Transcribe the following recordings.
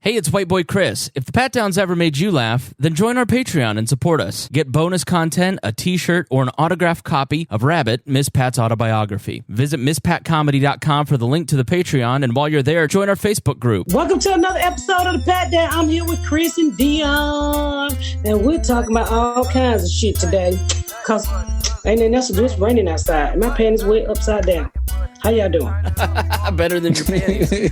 Hey, it's White Boy Chris. If the Pat Downs ever made you laugh, then join our Patreon and support us. Get bonus content, a t-shirt, or an autographed copy of Rabbit, Miss Pat's autobiography. Visit MissPatComedy.com for the link to the Patreon, and while you're there, join our Facebook group. Welcome to another episode of the Pat Down. I'm here with Chris and Dion, and we're talking about all kinds of shit today. Cause ain't nothing else to do. It's raining outside, and my panties way upside down. How y'all doing? Better than your panties.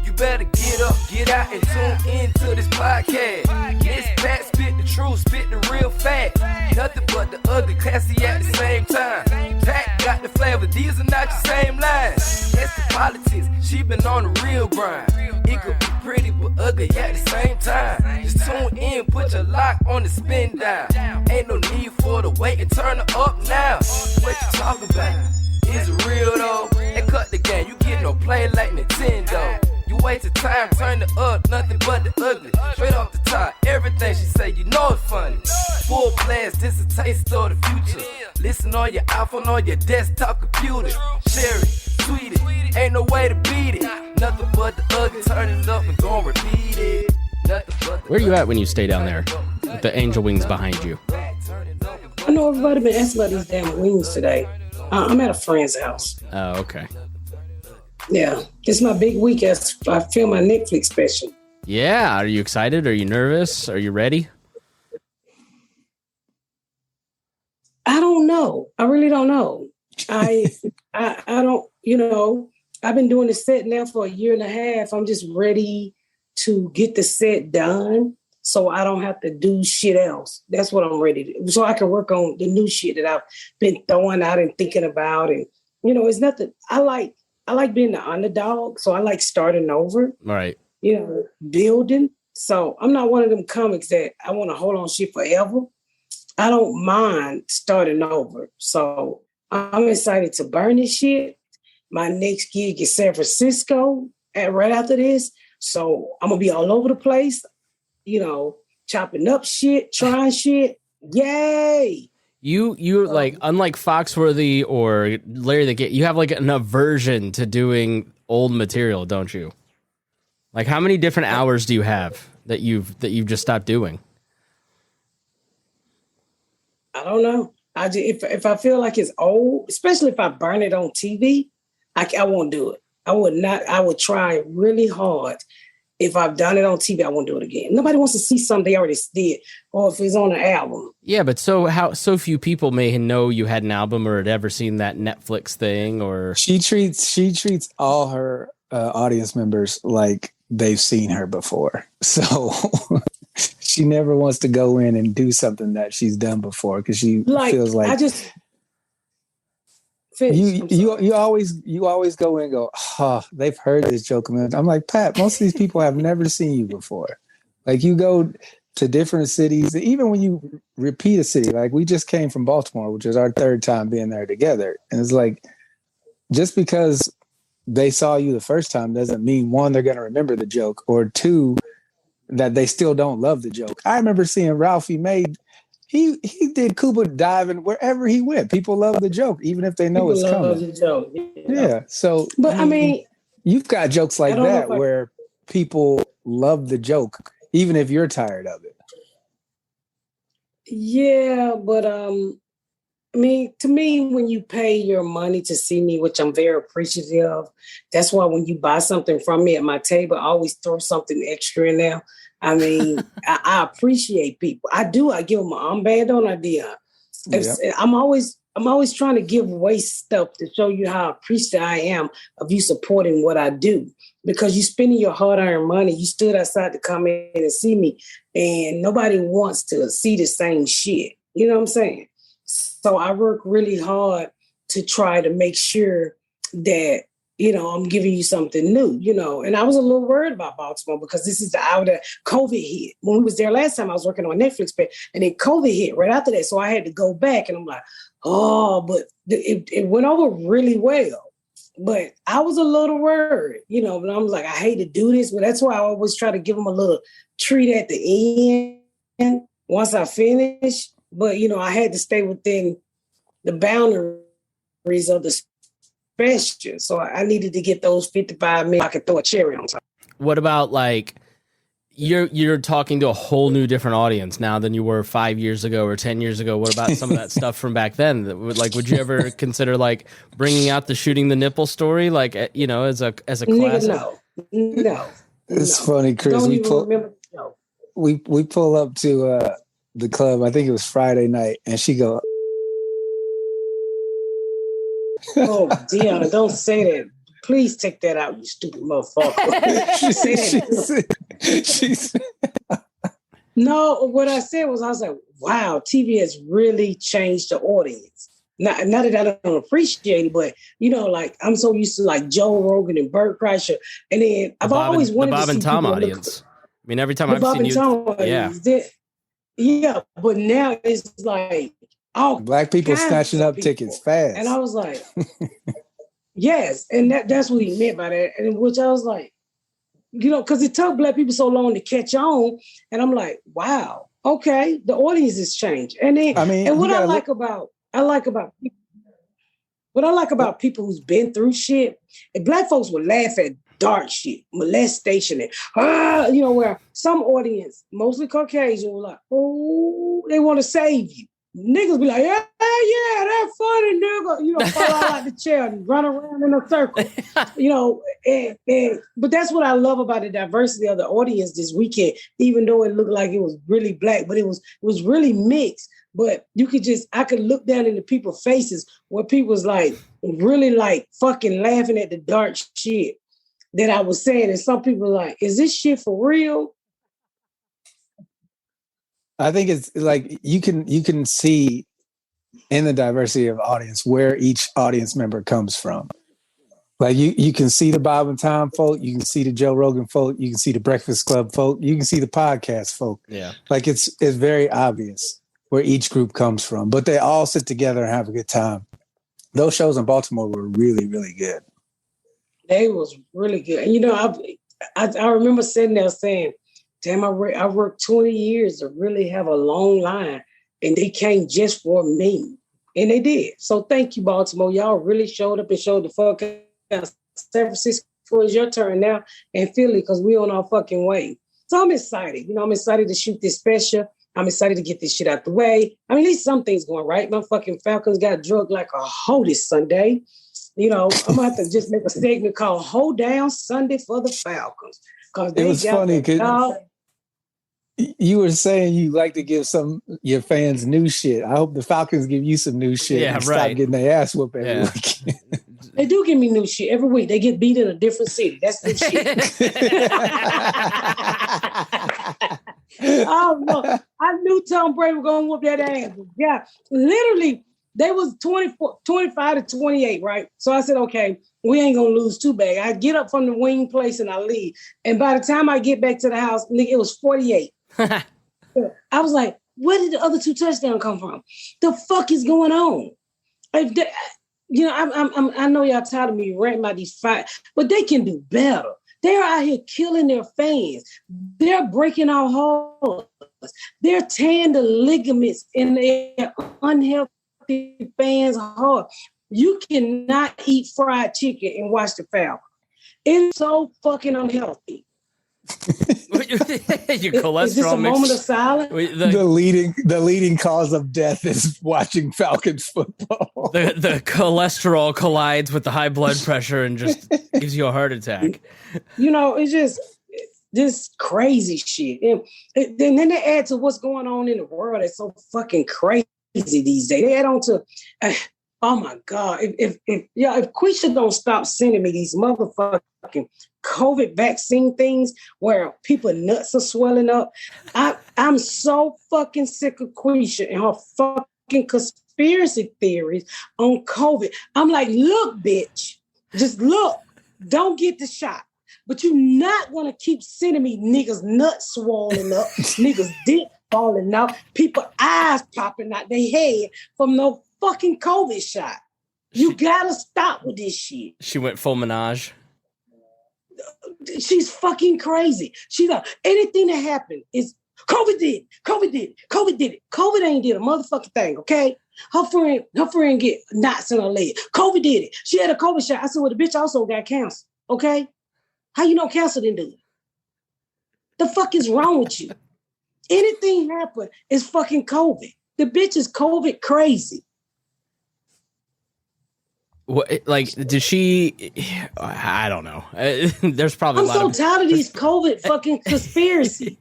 You better get up, get out, and tune into this podcast. This Pat spit the truth, spit the real fact. Nothing but the ugly, classy at the same time. Pat got the flavor, these are not the same lines. It's the politics, she been on the real grind. It could be pretty but ugly at the same time. Just tune in, put your lock on the spin down. Ain't no need for the wait and turn it up now. What you talking about? Is it real though? They cut the game, you get no play like Nintendo. You wasted time, turn it up, nothing but the ugly. Straight off the top, everything she say, you know it's funny. Full blast, this a taste of the future. Listen on your iPhone, on your desktop computer. Share it, tweet it, ain't no way to beat it. Nothing but the ugly, turn it up and gon' repeat it. Where are you at when you stay down there with the angel wings behind you? I know everybody been asking about these damn wings today. I'm at a friend's house. Oh, okay. Yeah, this is my big week as I film my Netflix special. Yeah, are you excited? Are you nervous? Are you ready? I don't know. I really don't know. I don't, I've been doing the set now for a year and a half. I'm just ready to get the set done so I don't have to do shit else. That's what I'm ready to do. So I can work on the new shit that I've been throwing out and thinking about. And, it's nothing. I like being the underdog. So I like starting over. Right. Building. So I'm not one of them comics that I want to hold on shit forever. I don't mind starting over. So I'm excited to burn this shit. My next gig is San Francisco right after this. So I'm going to be all over the place, chopping up shit, trying shit. Yay. You like, unlike Foxworthy or Larry the Kid, you have like an aversion to doing old material, don't you? Like, how many different hours do you have that you've just stopped doing? I don't know. If I feel like it's old, especially if I burn it on TV, I won't do it. I would not. I would try really hard. If I've done it on TV, I won't do it again. Nobody wants to see something they already did, or if it's on an album. Yeah, but so few people may know you had an album or had ever seen that Netflix thing. Or she treats all her audience members like they've seen her before. So she never wants to go in and do something that she's done before because she feels like you always go in and go, oh, they've heard this joke. I'm like, Pat, most of these people have never seen you before. Like, you go to different cities, even when you repeat a city, like we just came from Baltimore, which is our third time being there together. And it's like, just because they saw you the first time doesn't mean, one, they're going to remember the joke, or two, that they still don't love the joke. I remember seeing Ralphie May. He did Cuba diving wherever he went. People love the joke, even if they know it's coming. The joke. Yeah. So, but I mean, you've got jokes like that where people love the joke, even if you're tired of it. Yeah, but to me, when you pay your money to see me, which I'm very appreciative of, that's why when you buy something from me at my table, I always throw something extra in there. I mean, I appreciate people. I do. I give them an armband on idea. Yeah. I'm always trying to give away stuff to show you how appreciative I am of you supporting what I do. Because you're spending your hard-earned money. You stood outside to come in and see me, and nobody wants to see the same shit. You know what I'm saying? So I work really hard to try to make sure that, I'm giving you something new, and I was a little worried about Baltimore because this is the hour that COVID hit. When we was there last time, I was working on Netflix, and then COVID hit right after that. So I had to go back, and I'm like, but it went over really well. But I was a little worried, but I'm like, I hate to do this, but that's why I always try to give them a little treat at the end once I finish. But, I had to stay within the boundaries of the special. So I needed to get those 55 minutes. I could throw a cherry on top. what about like you're talking to a whole new different audience now than you were 5 years ago or 10 years ago? What about some of that stuff from back then? Like, would you ever consider like bringing out the shooting the nipple story, like, you know, as a classic? No. It's funny, Chris. Don't even remember the show. We pull up to the club. I think it was Friday night, and she go, "Oh, Deanna, don't say that. Please take that out, you stupid motherfucker." she said, no, what I said was, I was like, wow, TV has really changed the audience. Not that I don't appreciate it, but, you know, like, I'm so used to, like, Joe Rogan and Bert Kreischer. And then I've always wanted to see the Bob and Tom audience. I mean, every time I've seen you. Yeah, but now it's like, oh, black people snatching up tickets fast. And I was like, yes. And that's what he meant by that. And which I was like, you know, because it took black people so long to catch on. And I'm like, wow, okay, the audience has changed. And then, and what I like about people who's been through shit, and black folks will laugh at dark shit, molestation, and you know, where some audience, mostly Caucasian, were like, oh, they want to save you. Niggas be like, yeah, that's funny, nigga. You know, fall out like the chair and run around in a circle. You know, but that's what I love about the diversity of the audience this weekend, even though it looked like it was really black, but it was really mixed. But I could look down into people's faces where people was like, really like fucking laughing at the dark shit that I was saying. And some people were like, is this shit for real? I think it's like you can see in the diversity of audience where each audience member comes from. Like you can see the Bob and Tom folk, you can see the Joe Rogan folk, you can see the Breakfast Club folk, you can see the podcast folk. Yeah. Like it's very obvious where each group comes from, but they all sit together and have a good time. Those shows in Baltimore were really, really good. They was really good. And, you know, I remember sitting there saying, damn, I worked 20 years to really have a long line, and they came just for me. And they did. So thank you, Baltimore. Y'all really showed up and showed the fuck out. San Francisco is your turn now, and Philly, because we on our fucking way. So I'm excited. You know, I'm excited to shoot this special. I'm excited to get this shit out the way. I mean, at least some things going right. My fucking Falcons got drugged like a hoe this Sunday. You know, I'm going to have to just make a statement called Hold Down Sunday for the Falcons. It was funny because you were saying you like to give your fans new shit. I hope the Falcons give you some new shit and stop getting their ass whooped every weekend. They do give me new shit every week. They get beat in a different city. That's new shit. Oh, no. I knew Tom Brady was going to whoop that ass. Yeah, literally, they was 25 to 28, right? So I said, okay, we ain't going to lose too bad. I get up from the wing place and I leave. And by the time I get back to the house, nigga, it was 48. I was like, where did the other 2 touchdowns come from? The fuck is going on? You know, I know y'all tired of me ranting about these fights, but they can do better. They're out here killing their fans. They're breaking our hearts. They're tearing the ligaments in their unhealthy fans' heart. You cannot eat fried chicken and watch the Falcons. It's so fucking unhealthy. Your cholesterol is this a moment of silence? The leading cause of death is watching Falcons football. The cholesterol collides with the high blood pressure and just gives you a heart attack. You know, it's just this crazy shit. And then they add to what's going on in the world. It's so fucking crazy these days. They add on to, oh my God, if Quisha don't stop sending me these motherfucking COVID vaccine things where people nuts are swelling up, I'm so fucking sick of Quisha and her fucking conspiracy theories on COVID. I'm like, look, bitch, just look, don't get the shot. But you're not going to keep sending me niggas nuts swollen up, niggas dick falling out, people eyes popping out their head from no fucking COVID shot. You gotta stop with this shit. She went full Minaj. She's fucking crazy. She's like, anything that happened is COVID did it. COVID ain't did a motherfucking thing, okay? Her friend get knots in her leg. COVID did it. She had a COVID shot. I said, well, the bitch also got cancer, okay? How you know cancer didn't do it? The fuck is wrong with you? Anything happen is fucking COVID. The bitch is COVID crazy. What, like, did she? I don't know. There's probably. I'm so tired of these COVID fucking conspiracy.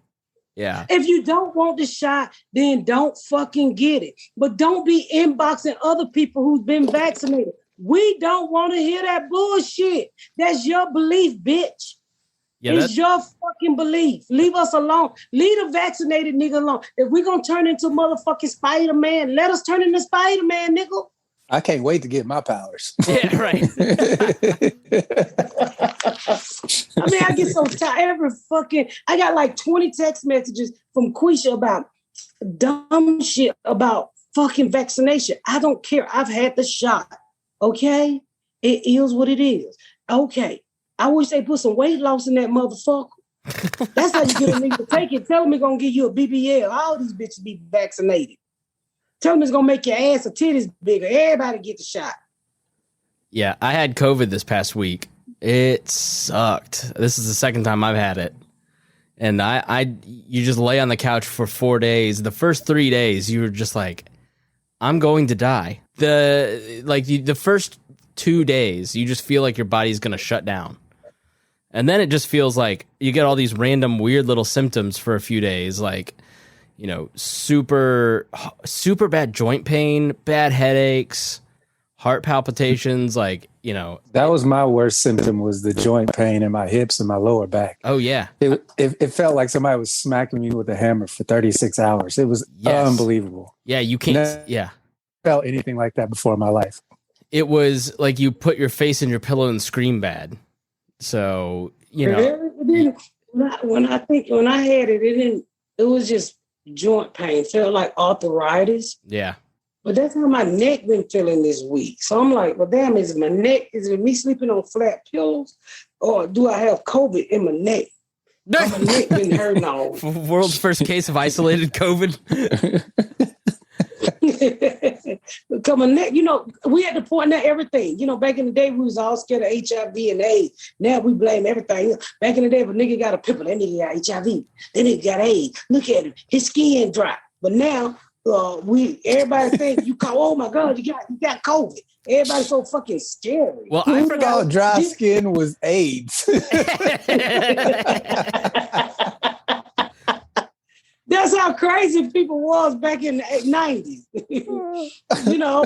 Yeah. If you don't want the shot, then don't fucking get it. But don't be inboxing other people who's been vaccinated. We don't want to hear that bullshit. That's your belief, bitch. Yeah, it's your fucking belief. Leave us alone. Leave the vaccinated nigga alone. If we're going to turn into motherfucking Spider-Man, let us turn into Spider-Man, nigga. I can't wait to get my powers. Yeah, right. I mean, I get so tired. I got like 20 text messages from Quisha about dumb shit about fucking vaccination. I don't care. I've had the shot. Okay? It is what it is. Okay. I wish they put some weight loss in that motherfucker. That's how you get a nigga to take it. Tell them they're going to give you a BBL. All these bitches be vaccinated. Tell them it's going to make your ass or titties bigger. Everybody get the shot. Yeah, I had COVID this past week. It sucked. This is the second time I've had it. And you just lay on the couch for 4 days. The first 3 days, you were just like, I'm going to die. The first 2 days, you just feel like your body's going to shut down. And then it just feels like you get all these random weird little symptoms for a few days, like, you know, super bad joint pain, bad headaches, heart palpitations, like, you know. That was my worst symptom, was the joint pain in my hips and my lower back. Oh, yeah. It felt like somebody was smacking me with a hammer for 36 hours. It was unbelievable. Yeah, you can't. Never felt anything like that before in my life. It was like you put your face in your pillow and scream bad. So, you know. When I had it, it was just joint pain. It felt like arthritis. Yeah. But that's how my neck been feeling this week. So I'm like, well, damn, is it me sleeping on flat pillows? Or do I have COVID in my neck? My neck been hurting all. World's first case of isolated COVID. Because my neck, you know, we had to point out everything. You know, back in the day, we was all scared of HIV and AIDS. Now we blame everything. Back in the day, if a nigga got a pimple, that nigga got HIV. That nigga got AIDS. Look at him. His skin dry. But now, everybody think oh my God, you got COVID. Everybody's so fucking scary. Well, I forgot dry skin was AIDS. That's how crazy people was back in the 90s. You know,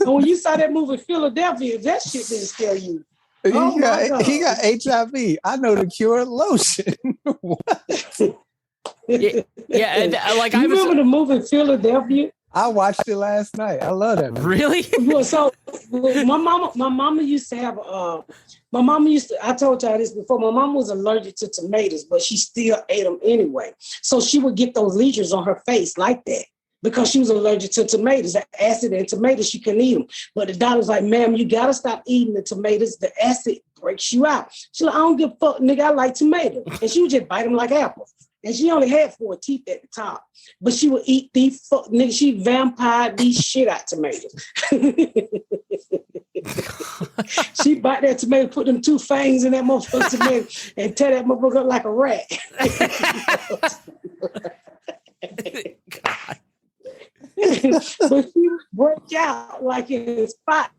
when you saw that movie Philadelphia, that shit didn't scare you. He got HIV. I know the cure, lotion. What? Yeah, like I remember the movie Philadelphia. I watched it last night. I love that movie. Really? Well, so my mama used to have I told y'all this before, my mom was allergic to tomatoes, but she still ate them anyway. So she would get those lesions on her face like that because she was allergic to tomatoes. The acid in tomatoes, she couldn't eat them. But the doctor was like, ma'am, you got to stop eating the tomatoes. The acid breaks you out. She's like, I don't give a fuck, nigga, I like tomatoes. And she would just bite them like apples. And she only had 4 teeth at the top. But she would eat these nigga, she vampired these shit out tomatoes. She bite that tomato, put them 2 fangs in that motherfucker tomato, and tear that motherfucker up like a rat. But she would break out like in spots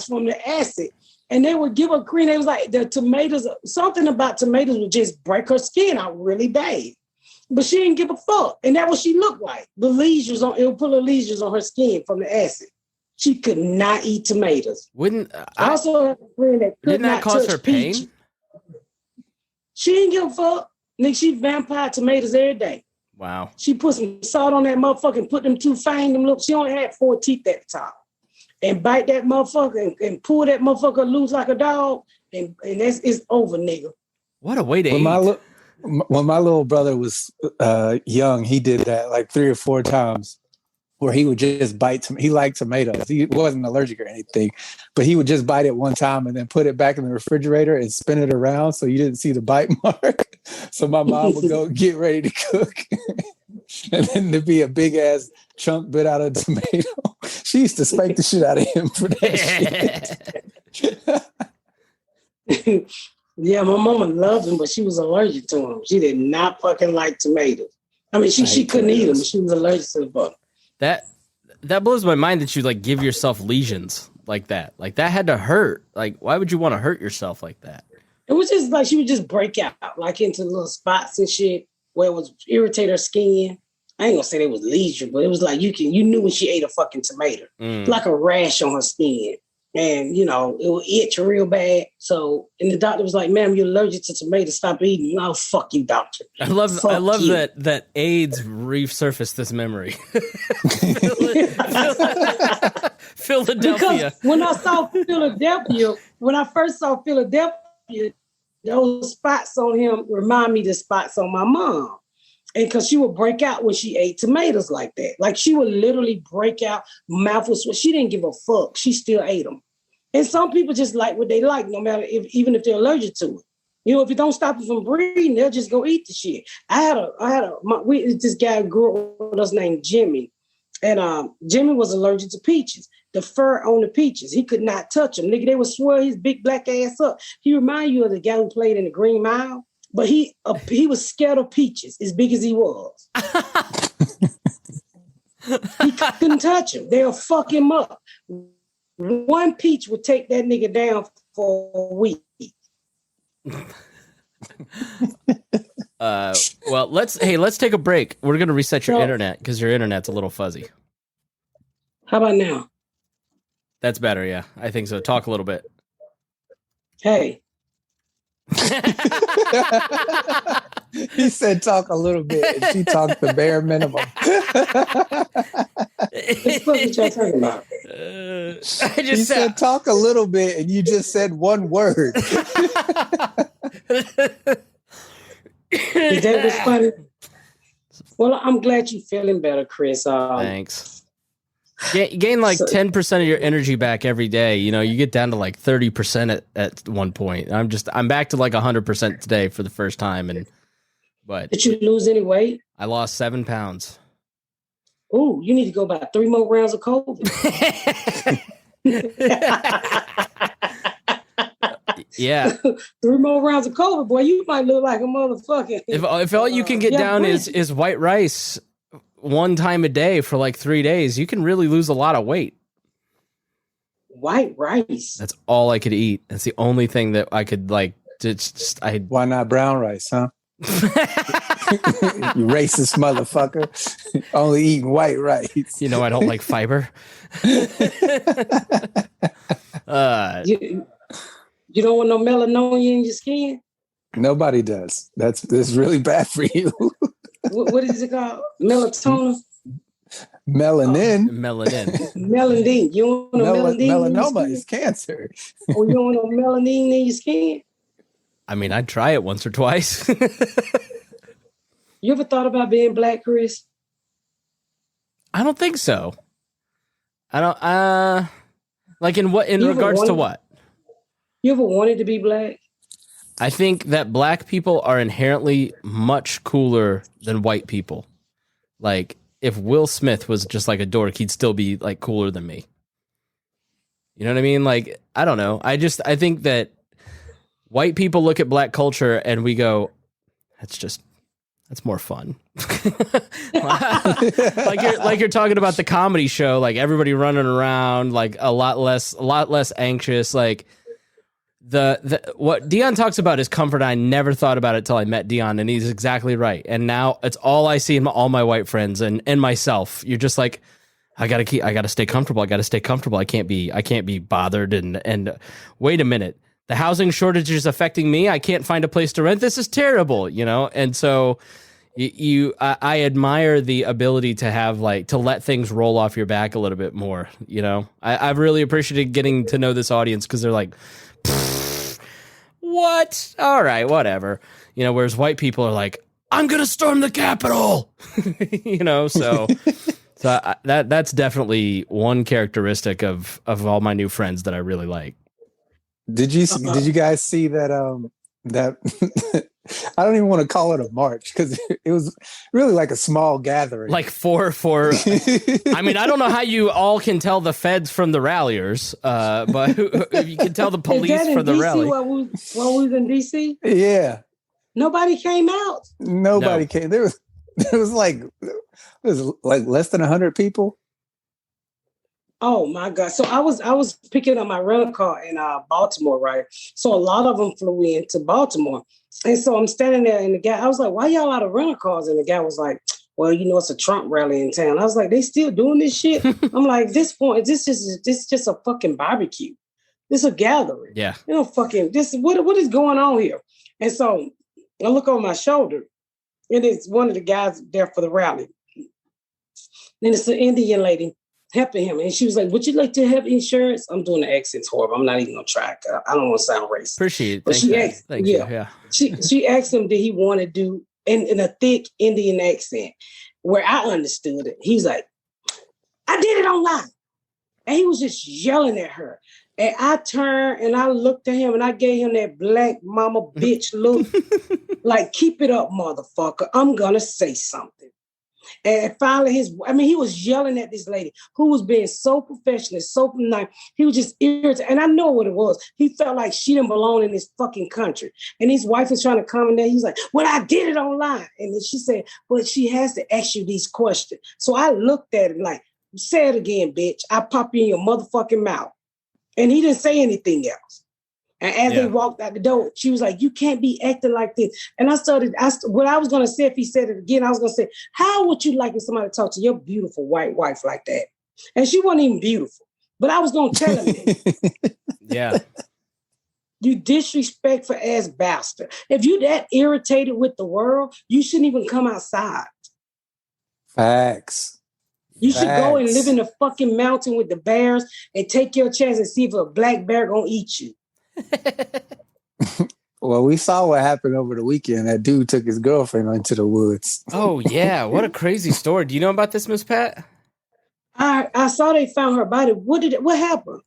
from the acid. And they would give her cream. They was like, the tomatoes, something about tomatoes would just break her skin out really bad. But she didn't give a fuck. And that's what she looked like. It would put the lesions on her skin from the acid. She could not eat tomatoes. I also have a friend that could not cause her pain? Peach. She didn't give a fuck. Nigga, she vampired tomatoes every day. Wow. She put some salt on that motherfucker and put them 2 fangs. Look, she only had 4 teeth at the top. And bite that motherfucker and pull that motherfucker loose like a dog. And it's over, nigga. What a way to eat. When my little brother was young, he did that like 3 or 4 times where he would just bite. He liked tomatoes. He wasn't allergic or anything, but he would just bite it one time and then put it back in the refrigerator and spin it around so you didn't see the bite mark. So my mom would go get ready to cook. And then there'd be a big ass chunk bit out of tomato. She used to spank the shit out of him for that shit. Yeah, my mama loved them, but she was allergic to them. She did not fucking like tomatoes. I mean, she couldn't eat them, but she was allergic to the fuck. That blows my mind that you like give yourself lesions like that. Like that had to hurt. Like, why would you want to hurt yourself like that? It was just like she would just break out like into little spots and shit where it would irritate her skin. I ain't gonna say they was lesion, but it was like you knew when she ate a fucking tomato. Like a rash on her skin. And, you know, it would itch real bad. So, and the doctor was like, ma'am, you're allergic to tomatoes. Stop eating. Oh, fuck you, doctor. I love that AIDS resurfaced this memory. Philadelphia. Because when I first saw Philadelphia, those spots on him remind me of the spots on my mom. And because she would break out when she ate tomatoes like that. Like she would literally break out, mouth was sweat. She didn't give a fuck. She still ate them. And some people just like what they like, no matter even if they're allergic to it. You know, if it don't stop them from breathing, they'll just go eat the shit. This guy grew up with us named Jimmy. And Jimmy was allergic to peaches. The fur on the peaches, he could not touch them. Nigga, they would swirl his big black ass up. He remind you of the guy who played in the Green Mile. But he was scared of peaches as big as he was. He couldn't touch him. They'll fuck him up. One peach would take that nigga down for a week. Well, let's take a break. We're gonna reset your internet because your internet's a little fuzzy. How about now? That's better, yeah. I think so. Talk a little bit. Hey. He said talk a little bit and she talked the bare minimum. What you talking about? He said talk a little bit and you just said one word. Is that was funny? Well, I'm glad you're feeling better, Chris. Thanks. Gain like 10% of your energy back every day. You know, you get down to like 30% at one point. I'm back to like 100% today for the first time. But did you lose any weight? I lost 7 pounds. Oh, you need to go about 3 more rounds of COVID. Yeah. 3 more rounds of COVID, boy, you might look like a motherfucker. If all you can get down is white rice one time a day for like 3 days, you can really lose a lot of weight. White rice. That's all I could eat. That's the only thing that I could like. Why not brown rice, huh? You racist motherfucker. Only eating white rice. You know I don't like fiber. You don't want no melanoma in your skin? Nobody does. That's really bad for you. What is it called? Melatonin? Melanin. Melanin. You don't want no melanin? Melanoma is cancer. Oh, you don't want no melanin in your skin? I mean, I'd try it once or twice. You ever thought about being black, Chris? I don't think so. I don't. Like in regards to what? You ever wanted to be black? I think that black people are inherently much cooler than white people. Like, if Will Smith was just like a dork, he'd still be like cooler than me. You know what I mean? Like, I don't know. I think that white people look at black culture and we go, that's more fun. like you're talking about the comedy show, like everybody running around, like a lot less anxious, like what Dion talks about is comfort. I never thought about it till I met Dion, and he's exactly right. And now it's all I see in all my white friends and myself. You're just like, I gotta stay comfortable. I can't be bothered. And wait a minute, the housing shortage is affecting me. I can't find a place to rent. This is terrible, you know? And so I admire the ability to have to let things roll off your back a little bit more, you know? I've really appreciated getting to know this audience because they're like, what? All right, whatever. You know, whereas white people are like, I'm going to storm the Capitol, you know? So that's definitely one characteristic of all my new friends that I really like. Did you guys see that I don't even want to call it a march because it was really like a small gathering. Like four. I mean, I don't know how you all can tell the feds from the ralliers, but you can tell the police from the DC rally. While we was in DC, Yeah, nobody came out. nobody came. There was like less than 100 people. Oh my God! So I was picking up my rental car in Baltimore, right? So a lot of them flew into Baltimore, and so I'm standing there, and the guy, I was like, "Why y'all out of rental cars?" And the guy was like, "Well, you know, it's a Trump rally in town." I was like, "They still doing this shit?" I'm like, "This point, this just a fucking barbecue. This a gathering. Yeah, you know, fucking this. What is going on here?" And so I look over my shoulder, and it's one of the guys there for the rally. Then it's an Indian lady helping him. And she was like, would you like to have insurance? I'm doing the accents horrible. I'm not even going to try. I don't want to sound racist. Appreciate it. But she asked, Thank you. Yeah. She asked him, did he want to do in a thick Indian accent where I understood it. He's like, I did it online. And he was just yelling at her. And I turned and I looked at him and I gave him that black mama bitch look. Like, keep it up, motherfucker. I'm going to say something. And finally, he was yelling at this lady who was being so professional, so nice. He was just irritated. And I know what it was. He felt like she didn't belong in this fucking country. And his wife was trying to come in there. He's like, well, I did it online. And then she said, well, she has to ask you these questions. So I looked at him like, say it again, bitch. I pop you in your motherfucking mouth. And he didn't say anything else. And as they walked out the door, she was like, you can't be acting like this. And what I was going to say, if he said it again, I was going to say, how would you like if somebody talk to your beautiful white wife like that? And she wasn't even beautiful, but I was going to tell him that. Yeah. You disrespectful ass bastard. If you that irritated with the world, you shouldn't even come outside. Facts. You should go and live in the fucking mountain with the bears and take your chance and see if a black bear gonna eat you. Well, we saw what happened over the weekend. That dude took his girlfriend into the woods. Oh, yeah. What a crazy story. Do you know about this, Miss Pat? I saw they found her body. What happened?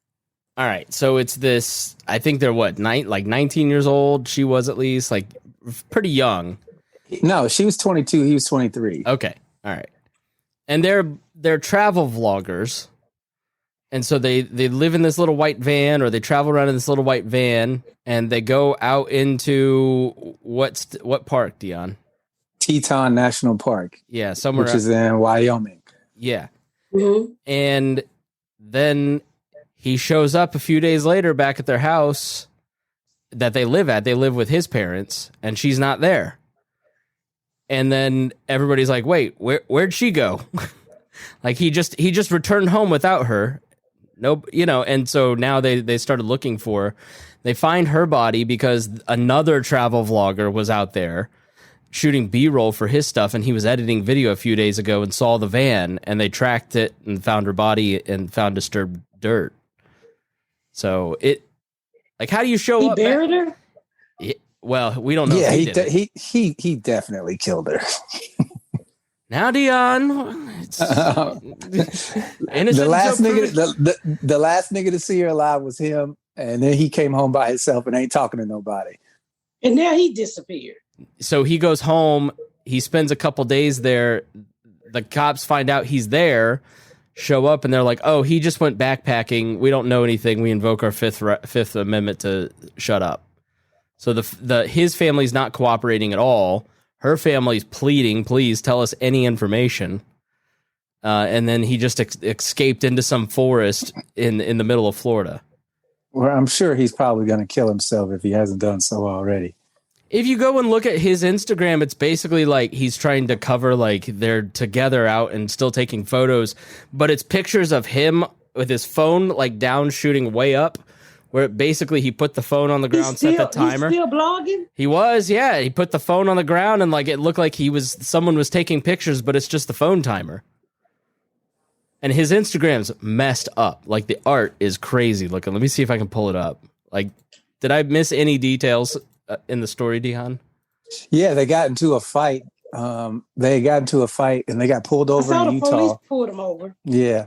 All right. So it's this, I think they're 19 years old. She was at least like pretty young. No, she was 22. He was 23. Okay. All right. And they're travel vloggers. And so they live in this little white van, or they travel around in this little white van, and they go out into what park, Dion? Teton National Park. Yeah, somewhere which is in Wyoming. Yeah. Mm-hmm. And then he shows up a few days later back at their house that they live at. They live with his parents, and she's not there. And then everybody's like, "Wait, where'd she go?" Like he just returned home without her. Nope, and so now they started looking for her. They find her body because another travel vlogger was out there shooting B-roll for his stuff, and he was editing video a few days ago and saw the van, and they tracked it and found her body and found disturbed dirt. So how do you show up? He buried her? Well, we don't know. Yeah, he definitely killed her. Now, Dion, the last nigga to see her alive was him, and then he came home by himself and ain't talking to nobody. And now he disappeared. So he goes home. He spends a couple days there. The cops find out he's there, show up, and they're like, "Oh, he just went backpacking. We don't know anything. We invoke our Fifth Amendment to shut up." So his family's not cooperating at all. Her family's pleading, please tell us any information. And then he just escaped into some forest in the middle of Florida. Well, I'm sure he's probably going to kill himself if he hasn't done so already. If you go and look at his Instagram, it's basically like he's trying to cover like they're together out and still taking photos. But it's pictures of him with his phone like down shooting way up. Where basically he put the phone on the ground, set the timer. He's still blogging? He was, yeah. He put the phone on the ground and like it looked like someone was taking pictures, but it's just the phone timer. And his Instagram's messed up. Like the art is crazy looking. Let me see if I can pull it up. Like, did I miss any details in the story, Dion? Yeah, they got into a fight. And they got pulled over in Utah. Police pulled him over. Yeah.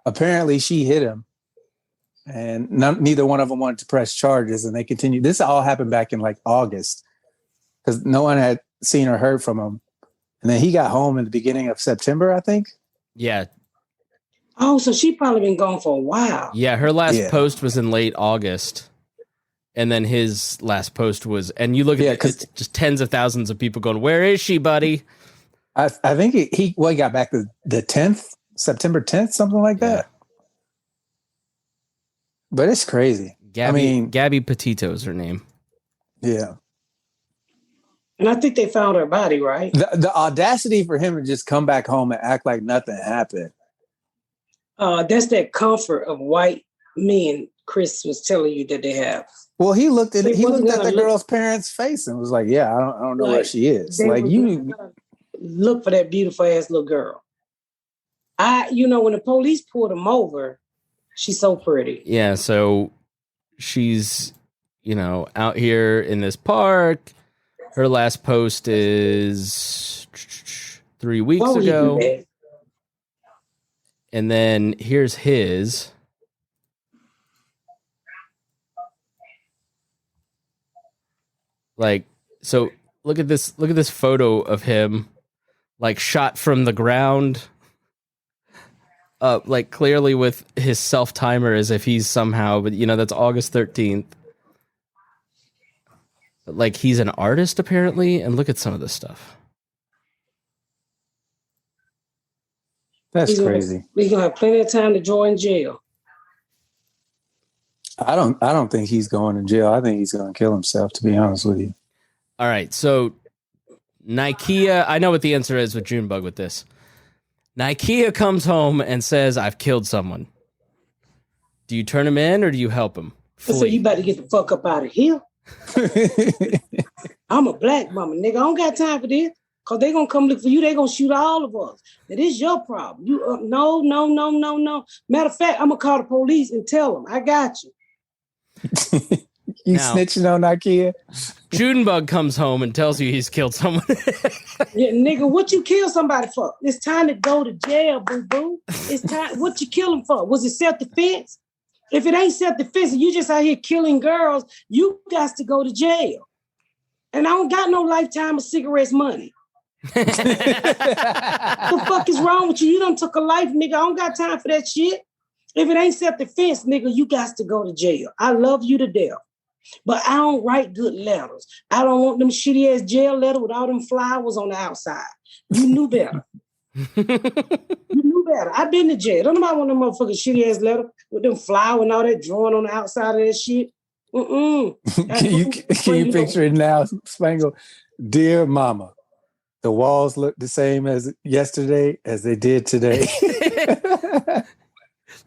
Apparently she hit him. And neither one of them wanted to press charges, and they continued. This all happened back in like August. because no one had seen or heard from him. And then he got home in the beginning of September, I think. Yeah. Oh, so she probably been gone for a while. Yeah, her last post was in late August. And then his last post was, and you look at it, it's just tens of thousands of people going, "Where is she, buddy?" I think he got back the 10th, September 10th, something like that. But it's crazy. Gabby Petito is her name. Yeah. And I think they found her body, right? The audacity for him to just come back home and act like nothing happened. That's that comfort of white men Chris was telling you that they have. Well, he looked at the girl's parents' face and was like, "Yeah, I don't know where she is." Like you look for that beautiful ass little girl. When the police pulled him over, she's so pretty. Yeah, so she's, out here in this park. Her last post is 3 weeks ago. And then here's his. Like, so look at this photo of him, like shot from the ground, like clearly with his self timer as if he's somehow, but that's August 13th. Like he's an artist apparently, and look at some of this stuff. That's crazy. He's gonna have plenty of time to join jail. I don't think he's going to jail. I think he's going to kill himself, to be honest with you. All right. So Nikea, I know what the answer is with Junebug with this. Nikea comes home and says, "I've killed someone." Do you turn him in or do you help him? So you better get the fuck up out of here. I'm a black mama, nigga. I don't got time for this. Cause they gonna come look for you. They gonna shoot all of us. That is your problem. You no. Matter of fact, I'm gonna call the police and tell them I got you. You now, snitching on Ikea? Junebug comes home and tells you he's killed someone. Yeah, nigga, what you kill somebody for? It's time to go to jail, boo-boo. It's time. What you kill him for? Was it self-defense? If it ain't self-defense and you just out here killing girls, you got to go to jail. And I don't got no lifetime of cigarettes money. What the fuck is wrong with you? You done took a life, nigga. I don't got time for that shit. If it ain't self-defense, nigga, you got to go to jail. I love you to death. But I don't write good letters. I don't want them shitty ass jail letters with all them flowers on the outside. You knew better. You knew better. I've been to jail. Don't nobody want them motherfucking shitty ass letter with them flowers and all that drawing on the outside of that shit. Can you picture it now, Spangle? Dear Mama, the walls look the same as yesterday as they did today.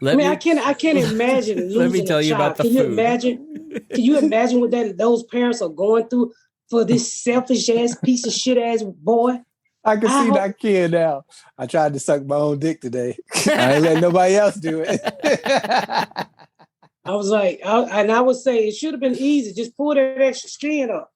I can't imagine. Let me tell you about the food. Can you imagine what those parents are going through for this selfish ass piece of shit ass boy? I can see that kid now. I tried to suck my own dick today. I ain't letting nobody else do it. I was like, I would say it should have been easy. Just pull that extra skin up.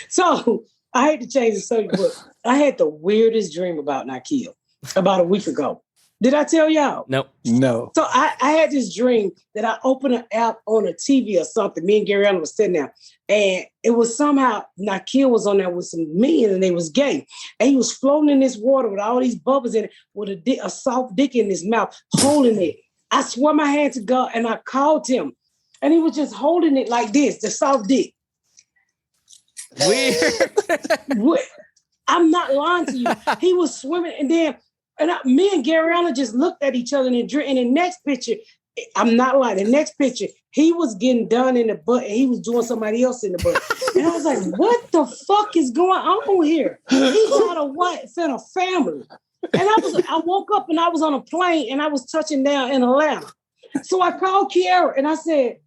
So I hate to change the subject, but I had the weirdest dream about Nikea about a week ago. Did I tell y'all? Nope. No. So I had this dream that I opened an app on a TV or something. Me and Gary Allen was sitting there. And it was somehow Nikea was on there with some men and they was gay. And he was floating in this water with all these bubbles in it with a soft dick in his mouth, holding it. I swore my hand to God and I called him. And he was just holding it like this, the soft dick. Weird. I'm not lying to you. He was swimming and then me and Gary Allen just looked at each other and the next picture, I'm not lying, the next picture, he was getting done in the butt and he was doing somebody else in the butt. And I was like, what the fuck is going on here? He got a wife and a family. And I woke up and I was on a plane and I was touching down in Atlanta. So I called Kiara and I said,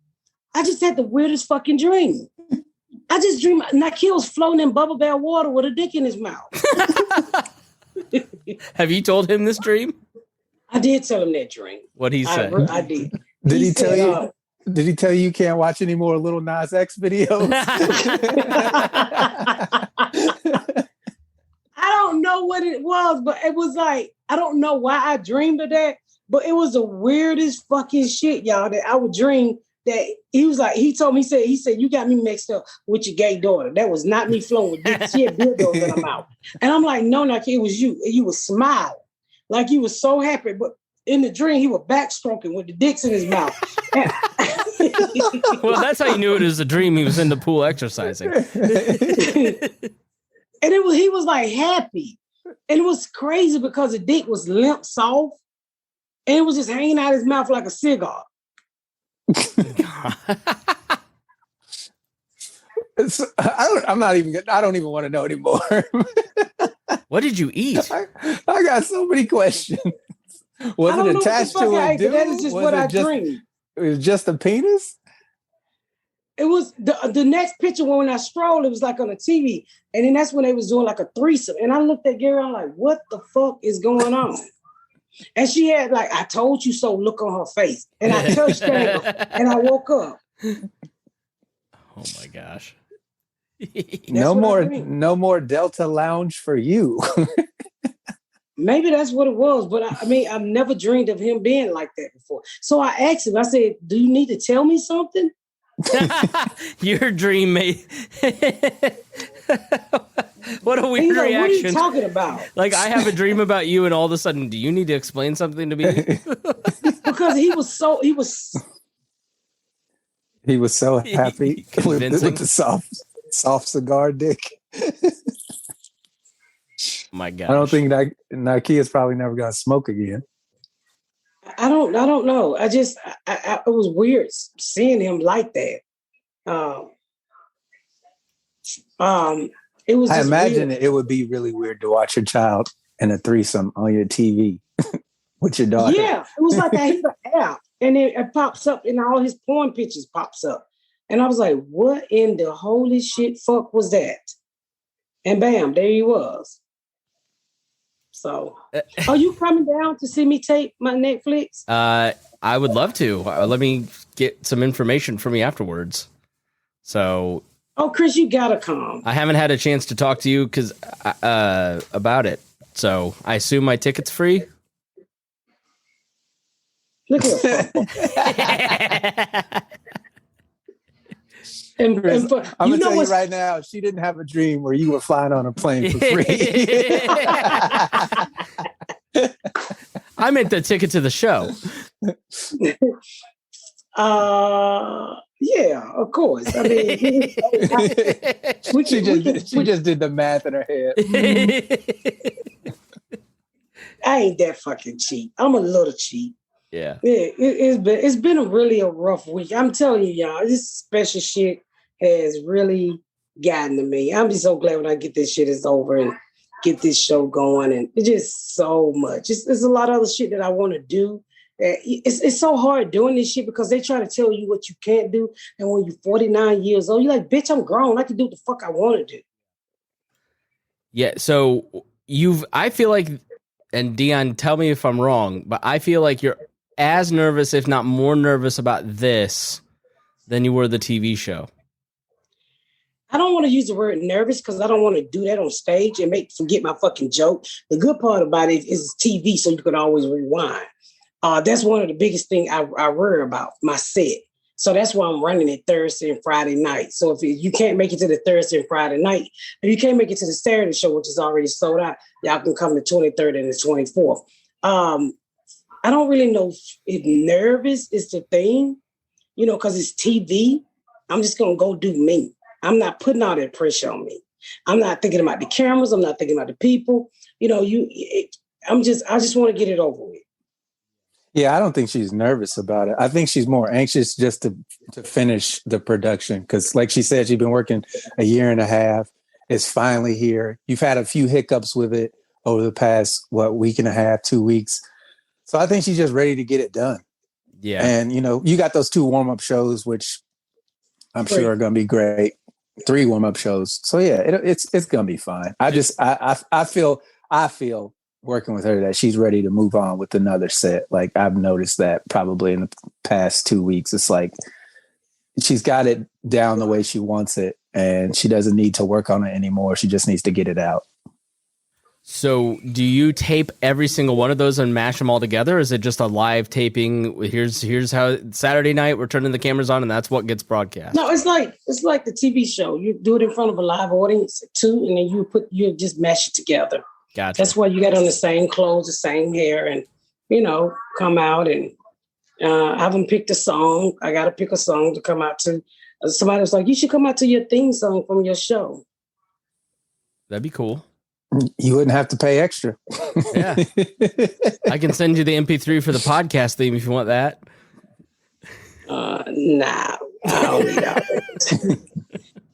I just had the weirdest fucking dream. I just dreamed Nikea was floating in bubble bath water with a dick in his mouth. Have you told him this dream? I did tell him that dream. What'd he say? I did. Did he tell you? Did he tell you can't watch any more Little Nas X videos? I don't know what it was, but it was like, I don't know why I dreamed of that, but it was the weirdest fucking shit, y'all, that I would dream that he was like, he told me, he said, you got me mixed up with your gay daughter. That was not me flowing with dick. She had dildos in her mouth. And I'm like, no, it was you. And you was smiling. Like you was so happy. But in the dream, he was backstroking with the dicks in his mouth. Well, that's how you knew it was a dream. He was in the pool exercising. And he was like happy. And it was crazy because the dick was limp soft. And it was just hanging out his mouth like a cigar. I don't even want to know anymore. What did you eat? I got so many questions. Was it attached to a dude? That is just what I dreamed. It was just a penis? It was the next picture when I strolled, it was like on a TV. And then that's when they was doing like a threesome. And I looked at Gary, I'm like, what the fuck is going on? And she had like, I told you so look on her face. And I touched her and I woke up. Oh my gosh. No more Delta Lounge for you. Maybe that's what it was. But I mean, I've never dreamed of him being like that before. So I asked him, I said, do you need to tell me something? Your dream mate. What a weird reaction. What are you talking about? Like, I have a dream about you, and all of a sudden, do you need to explain something to me? Because he was so happy with the soft cigar dick. My God. I don't think Nike is probably never gonna smoke again. I don't know. I it was weird seeing him like that. It was. I imagine weird. it would be really weird to watch your child in a threesome on your TV with your daughter. Yeah, it was like an app, and it pops up, and all his porn pictures pops up, and I was like, "What in the holy shit fuck was that?" And bam, there he was. So, are you coming down to see me tape my Netflix? I would love to. Let me get some information from you afterwards. So, Chris, you gotta come. I haven't had a chance to talk to you about it. So, I assume my ticket's free. Look at I'm gonna tell you right now, she didn't have a dream where you were flying on a plane for free. I meant the ticket to the show. Yeah, of course. I mean, she just did the math in her head. I ain't that fucking cheap. I'm a little cheap. Yeah. It's been a rough week. I'm telling you, y'all, this special shit has really gotten to me. I'm just so glad when I get this shit is over and get this show going. And it's just so much. It's a lot of other shit that I want to do. It's so hard doing this shit because they try to tell you what you can't do. And when you're 49 years old, you're like, bitch, I'm grown. I can do what the fuck I want to do. Yeah. So I feel like, and Dion, tell me if I'm wrong, but I feel like you're as nervous, if not more nervous about this than you were the TV show. I don't want to use the word nervous because I don't want to do that on stage and forget my fucking joke. The good part about it is TV, so you could always rewind. That's one of the biggest things I worry about, my set. So that's why I'm running it Thursday and Friday night. So if you can't make it to the Thursday and Friday night, if you can't make it to the Saturday show, which is already sold out, y'all can come the 23rd and the 24th. I don't really know if nervous is the thing, because it's TV. I'm just going to go do me. I'm not putting all that pressure on me. I'm not thinking about the cameras. I'm not thinking about the people. I just want to get it over with. Yeah, I don't think she's nervous about it. I think she's more anxious just to finish the production because, like she said, she's been working a year and a half. It's finally here. You've had a few hiccups with it over the past, week and a half, 2 weeks. So I think she's just ready to get it done. Yeah. And, you got those 2 warm-up shows, which I'm sure are going to be great. 3 warm-up shows. So, yeah, it's going to be fine. I feel working with her that she's ready to move on with another set. Like I've noticed that probably in the past 2 weeks. It's like she's got it down the way she wants it and she doesn't need to work on it anymore. She just needs to get it out. So do you tape every single one of those and mash them all together? Or is it just a live taping? Here's how Saturday night we're turning the cameras on and that's what gets broadcast. No, it's like the TV show. You do it in front of a live audience too, and then you just mash it together. Gotcha. That's why you got on the same clothes, the same hair, and come out and I haven't picked a song. I got to pick a song to come out to. Somebody was like, "You should come out to your theme song from your show." That'd be cool. You wouldn't have to pay extra. Yeah. I can send you the MP3 for the podcast theme if you want that. Nah, I don't need that.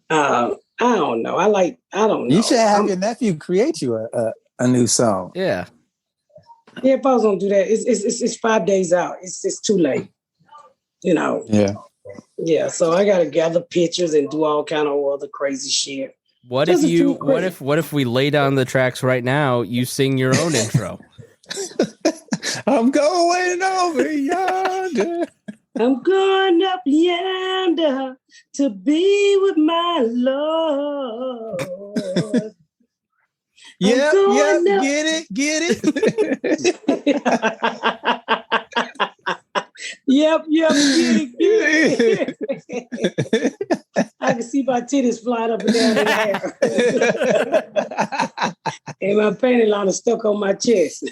I don't know. I don't know. You should have your nephew create you a new song. Yeah. Yeah, if I was gonna do that, it's 5 days out. It's too late. Yeah. Yeah. So I gotta gather pictures and do all kind of other crazy shit. What if we lay down the tracks right now? You sing your own intro. I'm going over yonder. I'm going up yonder to be with my Lord. Yep, get it. Yep, get it. I can see my titties flying up and down in the air. And my panty liner stuck on my chest.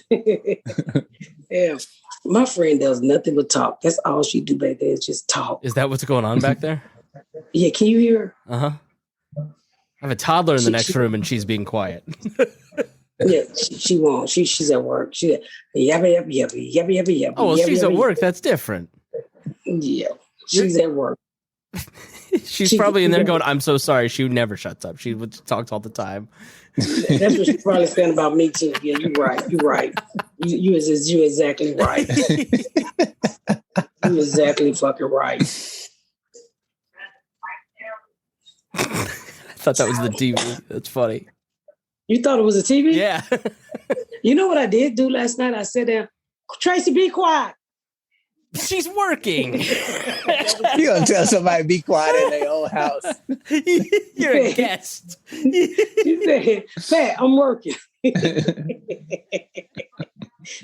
Yeah. My friend does nothing but talk. That's all she do back there is just talk. Is that what's going on back there? Yeah, can you hear her? Uh-huh. I have a toddler in the next room and she's being quiet. Yeah, she won't. She's at work. She yabba. Oh, well, she's at work. That's different. Yeah, she's at work. She's probably in there going, "I'm so sorry." She never shuts up. She talks all the time. That's what she's probably saying about me too. Yeah, you're right. You exactly right. You're exactly fucking right. I thought that was the TV. That's funny. You thought it was a TV? Yeah. You know what I did do last night? I said there, Tracy, be quiet. She's working. You gonna tell somebody to be quiet in their own house? You're a guest. She said, "Pat, I'm working."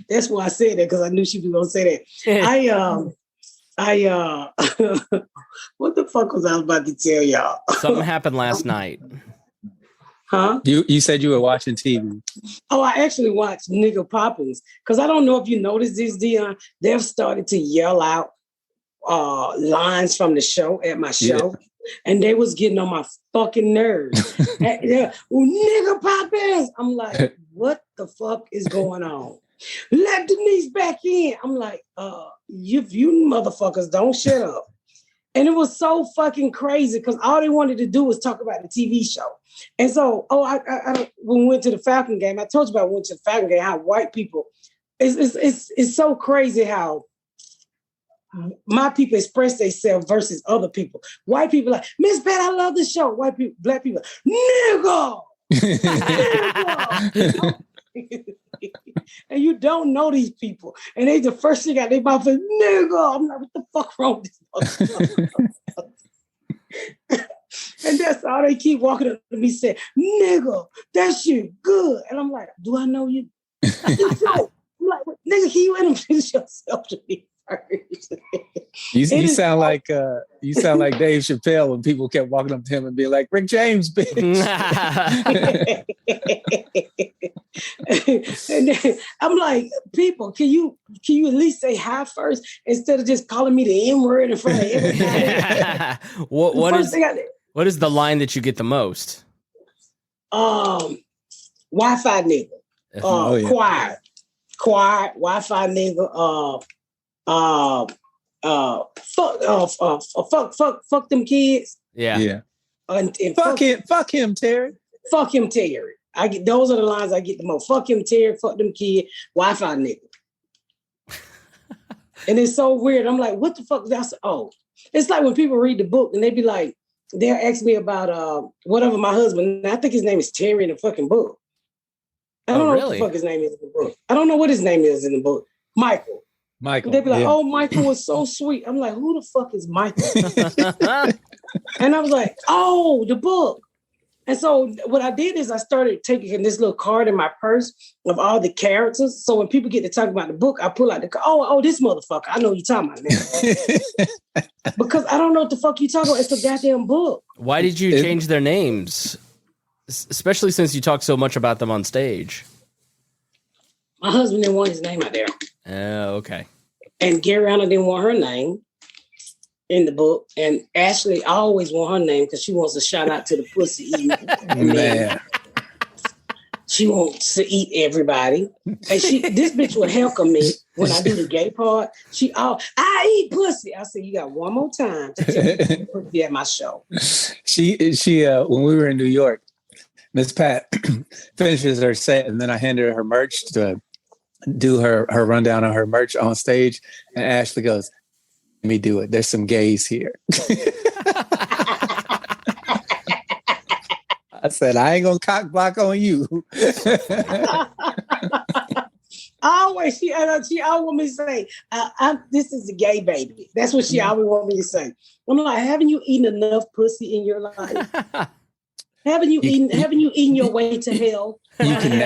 That's why I said that, because I knew she was gonna say that. What the fuck was I about to tell y'all? Something happened last night. Huh? You said you were watching TV. Oh, I actually watched Nigga Poppins, because I don't know if you noticed this, Dion. They've started to yell out lines from the show at my show. Yeah. And they was getting on my fucking nerves. Nigga Poppins. I'm like, what the fuck is going on? Let Denise back in. I'm like, you motherfuckers don't shut up. And it was so fucking crazy because all they wanted to do was talk about the TV show. And so, when we went to the Falcon game, I told you about when we went to the Falcon game, how white people, it's so crazy how my people express themselves versus other people. White people like, Miss Pat, I love this show. White people, black people, nigga. Nigga. And you don't know these people. And they the first thing out their mouth is, nigga. I'm like, what the fuck wrong with this? And that's all they keep walking up to me saying, nigga, that shit good. And I'm like, do I know you? I think so. I'm like, nigga, can you introduce yourself to me first? You sound like Dave Chappelle when people kept walking up to him and being like, Rick James, bitch. And then I'm like, people, can you at least say hi first instead of just calling me the N-word in front of everybody? What is the line that you get the most? Wi-Fi nigga. Quiet, Wi-Fi nigga. Fuck them kids. Yeah. And fuck him, Terry. Fuck him, Terry. I get those are the lines I get the most. Fuck him, Terry. Fuck them kids. Wi-Fi nigga. And it's so weird. I'm like, what the fuck? It's like when people read the book and they be like, they'll ask me about whatever my husband. I think his name is Terry in the fucking book. I don't know what the fuck his name is in the book. I don't know what his name is in the book. Michael. They'd be like, oh, Michael was so sweet. I'm like, who the fuck is Michael? And I was like, oh, the book. And so what I did is I started taking this little card in my purse of all the characters. So when people get to talk about the book, I pull out the card. Oh, this motherfucker. I know you're talking about now. Because I don't know what the fuck you talking about. It's a goddamn book. Why did you change their names? Especially since you talk so much about them on stage. My husband didn't want his name out there. Oh, okay. And Garyana didn't want her name in the book. And Ashley, I always want her name because she wants to shout out to the pussy eating. Man. She wants to eat everybody. And this bitch will heckle me when I do the gay part. I eat pussy. I said, you got one more time to tell me pussy at my show. She when we were in New York, Miss Pat finishes her set, and then I handed her merch to do her rundown on her merch on stage. And Ashley goes, let me do it. There's some gays here. I said, I ain't gonna cock block on you. Always, she always want me to say, this is a gay baby. That's what she always want me to say. I'm like, haven't you eaten enough pussy in your life? Haven't you eaten your way to hell? You can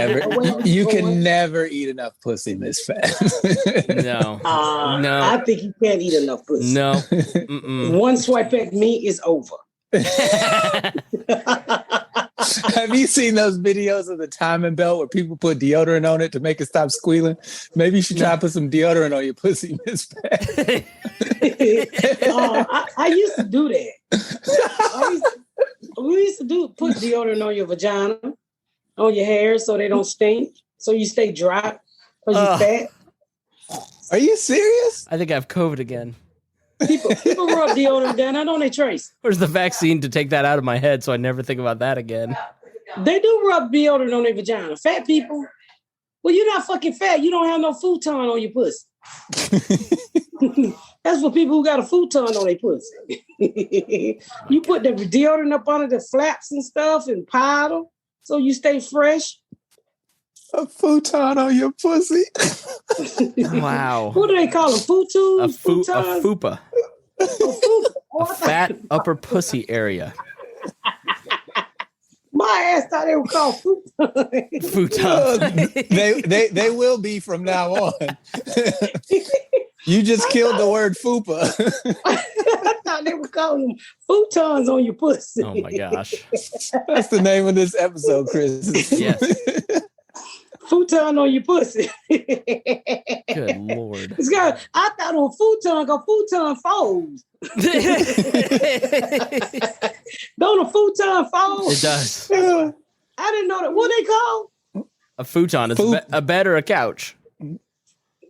never eat enough pussy, Miss Fat. No. I think you can't eat enough pussy. No. One swipe at me is over. Have you seen those videos of the timing belt where people put deodorant on it to make it stop squealing? Maybe you should try to put some deodorant on your pussy, Miss Pat. I used to do that. We used to put deodorant on your vagina, on your hair, so they don't stink, so you stay dry because you're fat. Are you serious? I think I have COVID again. People rub deodorant down. I don't they trace. Where's the vaccine to take that out of my head so I never think about that again? They do rub deodorant on their vagina. Fat people. Well, you're not fucking fat. You don't have no futon on your pussy. That's for people who got a futon on their pussy. You put the deodorant up under the flaps and stuff and powder so you stay fresh. A futon on your pussy. Wow. What do they call them? Futus? A fupa. A fupa. A fat upper pussy area. My ass thought they were called futon. Futon. They will be from now on. You just killed the word fupa. I thought they were calling them futons on your pussy. Oh my gosh. That's the name of this episode, Chris. Yes. Futon on your pussy. Good Lord. I thought on futon, go futon folds. Don't a futon fold? It does. I didn't know that. What they call? A futon. It's a bed or a couch.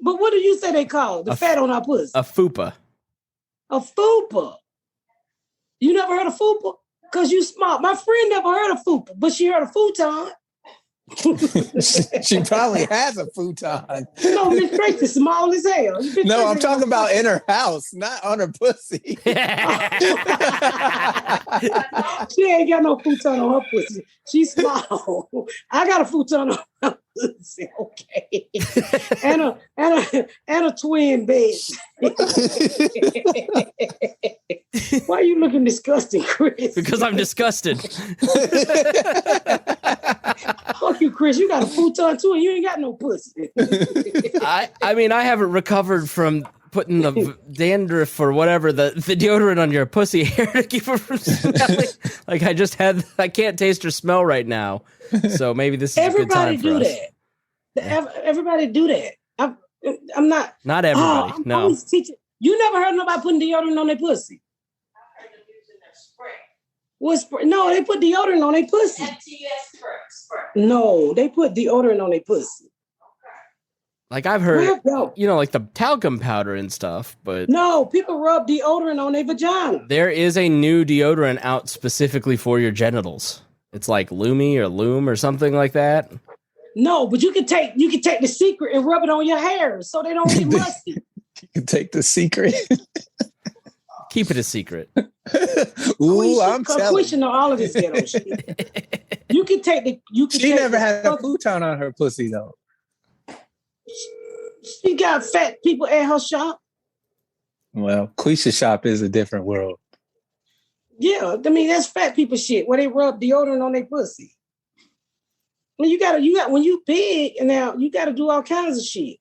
But what do you say they call the fat on our pussy? A fupa. A fupa. You never heard of fupa? Because you smart. My friend never heard of fupa, but she heard of futon. She probably has a futon. No, Miss Tracy is small as hell. No, I'm talking about in her house, not on her pussy. She ain't got no futon on her pussy. She's small. I got a futon on her pussy, okay. and a twin bed. Why are you looking disgusting, Chris? Because I'm disgusted. Fuck you, Chris. You got a futon too, and you ain't got no pussy. I mean, I haven't recovered from putting the dandruff or whatever, the deodorant on your pussy hair to keep it from smelling. Like I can't taste or smell right now. So maybe this is a good time for us. Everybody do that. I'm not. Not everybody. No. You never heard nobody putting deodorant on their pussy. What spray? No, they put deodorant on their pussy. No, they put deodorant on their pussy. Like I've heard, like the talcum powder and stuff, but no, people rub deodorant on their vagina. There is a new deodorant out specifically for your genitals. It's like Lumi or Loom or something like that. No, but you can take the secret and rub it on your hair so they don't get musty. You can take the secret. Keep it a secret. Ooh, I'm telling you. Know all of this ghetto shit. You can take the. She never had a futon on her pussy though. She got fat people at her shop. Well, Quisha's shop is a different world. Yeah, I mean that's fat people shit where they rub deodorant on their pussy. I mean, you got when you big and now you got to do all kinds of shit.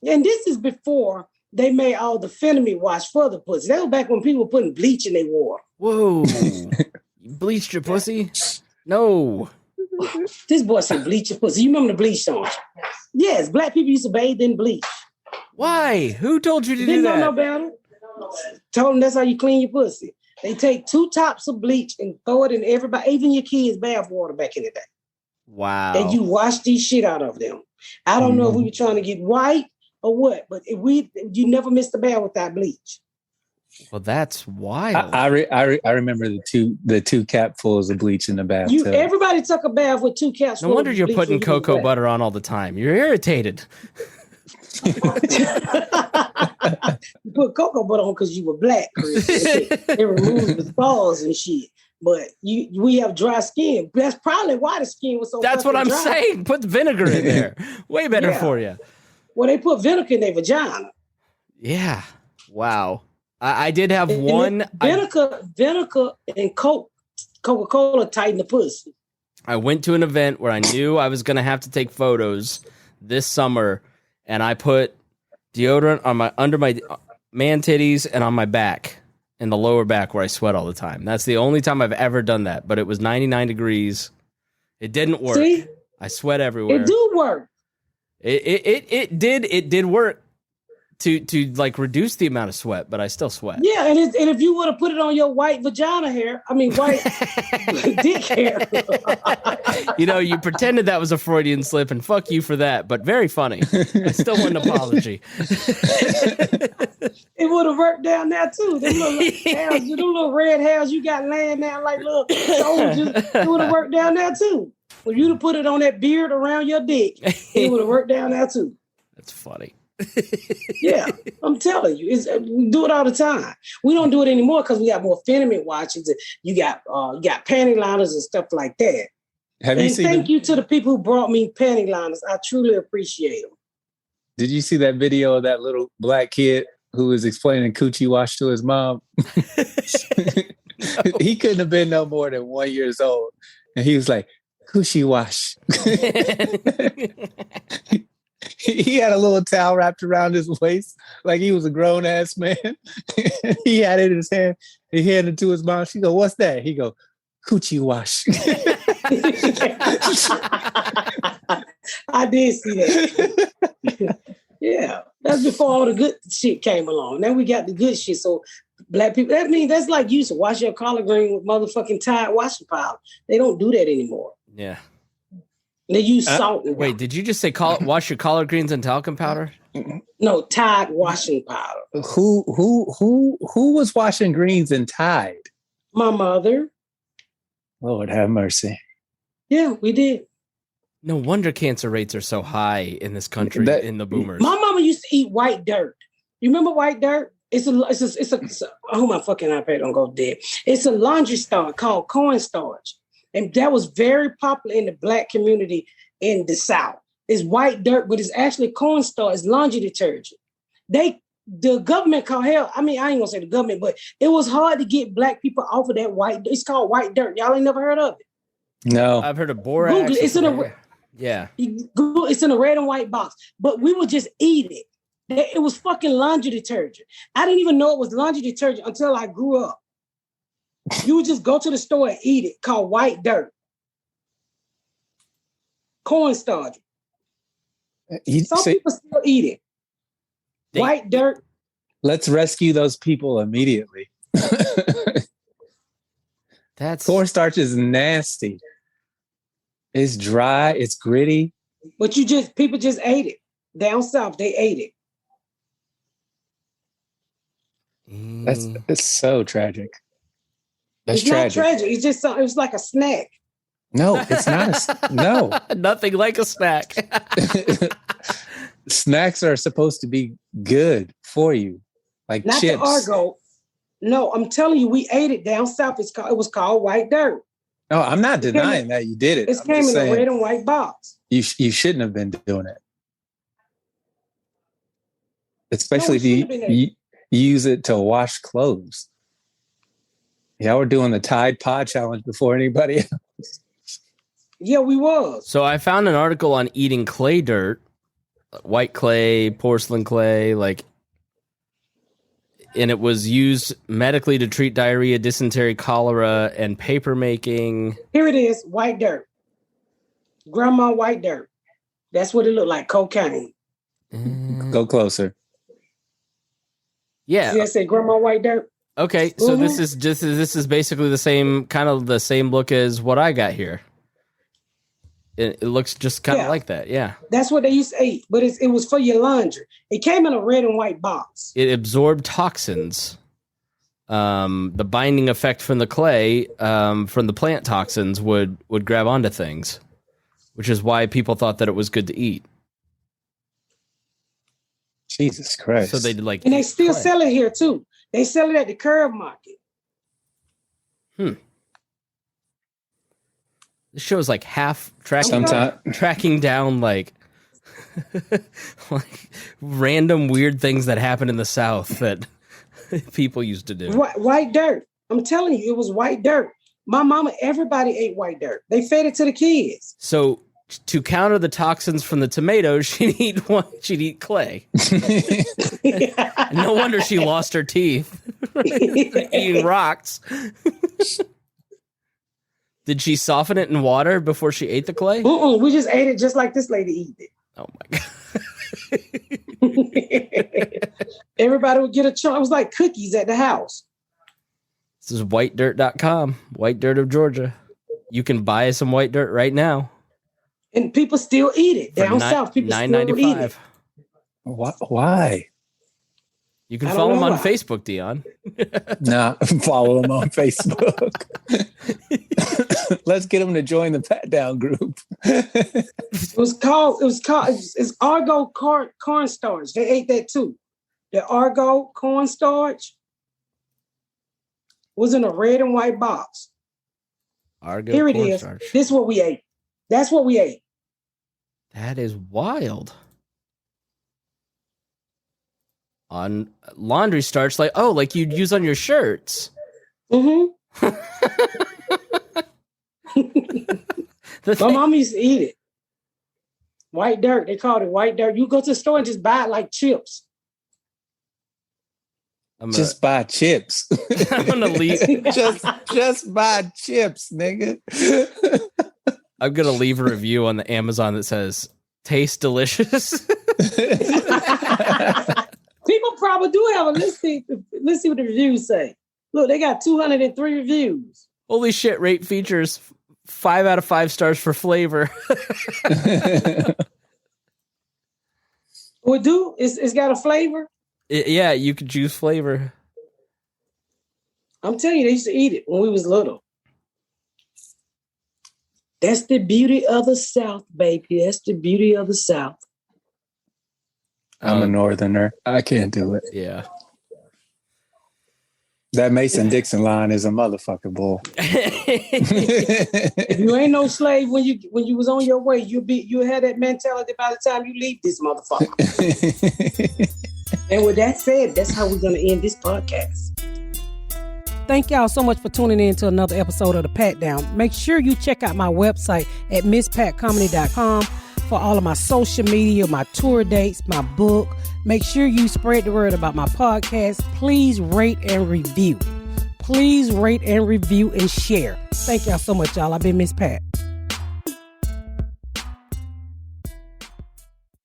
And this is before they made all the Phenamine wash for the pussy. That was back when people were putting bleach in their water. Whoa. You bleached your pussy? No. This boy said bleach your pussy. You remember the bleach song? Yes, black people used to bathe in bleach. Why? Who told you to Didn't do that? know about it. Told them that's how you clean your pussy. They take 2 tops of bleach and throw it in everybody, even your kids' bath water back in the day. Wow. And you wash these shit out of them. I don't know if we were trying to get white or what, but you never missed a bath without bleach. Well, that's wild. I remember the two capfuls of bleach in the bathtub. Everybody took a bath with 2 caps. No wonder you're putting cocoa butter on all the time. You're irritated. You put cocoa butter on because you were black, Chris. They removed the balls and shit. But we have dry skin. That's probably why the skin was so. That's what I'm dry. saying. Put vinegar in there. Way better for you. Well, they put vinegar in their vagina. Yeah. Wow. I did have one. Vinegar and Coca-Cola tighten the pussy. I went to an event where I knew I was going to have to take photos this summer, and I put deodorant on under my man titties and on my back, in the lower back where I sweat all the time. That's the only time I've ever done that. But it was 99 degrees. It didn't work. See? I sweat everywhere. It do work. It did work to like reduce the amount of sweat, but I still sweat. Yeah, and if you would have put it on your white vagina hair, white dick hair. You pretended that was a Freudian slip, and fuck you for that, but very funny. I still want an apology. It would have worked down there too. Them little red hairs you got laying down like little soldiers, it would have worked down there too. If you'd have put it on that beard around your dick, it would have worked down there too. That's funny. Yeah, I'm telling you, we do it all the time. We don't do it anymore because we got more Phenamine watches. You got panty liners and stuff like that. Thank you to the people who brought me panty liners. I truly appreciate them. Did you see that video of that little black kid who was explaining coochie wash to his mom? No. He couldn't have been no more than 1 year old, and he was like, "Coochie wash." He had a little towel wrapped around his waist like he was a grown-ass man. He had it in his hand. He handed it to his mom. She go, "What's that?" He go, "Coochie wash." I did see that. Yeah, that's before all the good shit came along. Now we got the good shit. So black people, that's like you used to wash your collard green with motherfucking Tide washing powder. They don't do that anymore. Yeah. They use salt. Wait, did you just say wash your collard greens in talcum powder? No, Tide washing powder. Who was washing greens in Tide? My mother. Lord have mercy. Yeah, we did. No wonder cancer rates are so high in this country in the boomers. My mama used to eat white dirt. You remember white dirt? It's a oh my fucking iPad don't go dead. It's a laundry starch called cornstarch. And that was very popular in the black community in the South. It's white dirt, but it's actually cornstarch. It's laundry detergent. The government called hell. I ain't gonna say the government, but it was hard to get black people off of that white. It's called white dirt. Y'all ain't never heard of it. No, I've heard of borax. Google, it's in a red and white box. But we would just eat it. It was fucking laundry detergent. I didn't even know it was laundry detergent until I grew up. You would just go to the store and eat it, called white dirt. Cornstarch. Some people still eat it. White dirt. Let's rescue those people immediately. Cornstarch is nasty. It's dry. It's gritty. But people just ate it. Down south, they ate it. It's so tragic. That's not tragic. It's just it was like a snack. No, it's not. No, nothing like a snack. Snacks are supposed to be good for you, like not chips. The Argo. No, I'm telling you, we ate it down south. It was called white dirt. No, I'm not denying that you did it. It came in a red and white box. You shouldn't have been doing it, especially if you use it to wash clothes. Yeah, we're doing the Tide Pod Challenge before anybody else. Yeah, we was. So I found an article on eating clay dirt, white clay, porcelain clay, and it was used medically to treat diarrhea, dysentery, cholera, and paper making. Here it is, white dirt. Grandma white dirt. That's what it looked like, cocaine. Go closer. Yeah. See, I said grandma white dirt. Okay, so this is basically the same look as what I got here. It looks just kind of like that, yeah. That's what they used to eat, but it was for your laundry. It came in a red and white box. It absorbed toxins. The binding effect from the clay, from the plant toxins, would grab onto things, which is why people thought that it was good to eat. Jesus Christ! So they'd and they still sell it here too. They sell it at the curb market. This shows like half tracking down like random weird things that happen in the South that people used to do. White dirt. I'm telling you, it was white dirt. My mama, everybody ate white dirt. They fed it to the kids. So to counter the toxins from the tomatoes, she'd eat clay. No wonder she lost her teeth eating rocks. Did she soften it in water before she ate the clay? We just ate it just like this lady eat it. Oh my God. Everybody would get a chunk. It was like cookies at the house. This is whitedirt.com, white dirt of Georgia. You can buy some white dirt right now. And people still eat it. Down south, people still eat it. Why? You can follow him on Facebook, Dion. Nah, follow him on Facebook. Let's get him to join the Pat Down group. It's Argo cornstarch. They ate that too. The Argo cornstarch was in a red and white box. Argo Here it cornstarch. is. This is what we ate. That's what we ate. That is wild. On laundry starch, like you'd use on your shirts. Mm-hmm. My mom used to eat it. White dirt. They called it white dirt. You go to the store and just buy it like chips. Just buy chips. I'm gonna leave. just buy chips, nigga. I'm gonna leave a review on the Amazon that says "Tastes delicious." People probably do have a listing. Let's see what the reviews say. Look, they got 203 reviews. Holy shit! Rate features 5 out of 5 stars for flavor. Well, it's got a flavor. Yeah, you could choose flavor. I'm telling you, they used to eat it when we was little. That's the beauty of the South, baby. That's the beauty of the South. I'm a northerner. I can't do it. Yeah. That Mason-Dixon line is a motherfucking bull. If you ain't no slave when you was on your way, you had that mentality by the time you leave this motherfucker. And with that said, that's how we're gonna end this podcast. Thank y'all so much for tuning in to another episode of The Pat Down. Make sure you check out my website at misspatcomedy.com for all of my social media, my tour dates, my book. Make sure you spread the word about my podcast. Please rate and review. Please rate and review and share. Thank y'all so much, y'all. I've been Miss Pat.